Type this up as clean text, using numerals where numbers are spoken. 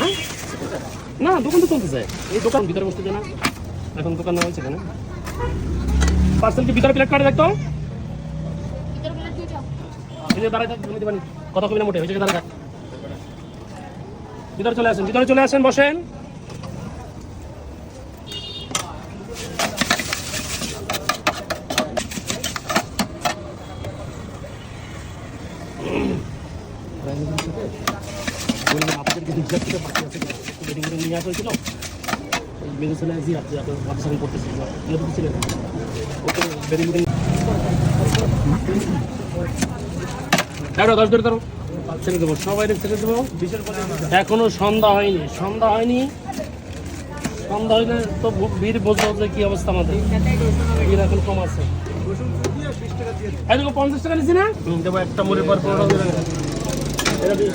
হ্যাঁ না দোকান তো চলতেছে, এই দোকান ভিতরে বসতেছে না, এখন দোকান নেওয়া হচ্ছে এখানে। পার্সেল কি ভিতরে প্লেট কাটে দেখতো, দাঁড়ায় থাক কথা কবি না মোটে, ওই জায়গায় দাঁড়ায় থাক। ভিতরে চলে আসেন, ভিতরে চলে আসেন, বসেন। আপনাদেরকে জিজ্ঞাসা করতে পারছি আছে মিটিং করে নিয়ে আসা হয়েছিল, এই মেডিসিনে জি আপনি আপনার অফিসে করতেছেন ইয়ে বুঝছিলেন ওকে ভেরি মিটিং দাঁড়ো 10 ধরে ধরো ছেড়ে দেবো, সবাই ছেড়ে দেবো। এখনো সন্ধ্যা হয়নি, সন্ধ্যা হয়নি, সন্ধ্যা হইলে তো ভিড় বোঝা যায় কি অবস্থা আমাদের, ভিড় এখন কম আছে। এই দেখো 50 টাকা নিচ্ছি না, দেবো একটা মুড়ির পর 15 টাকা এটা দিস।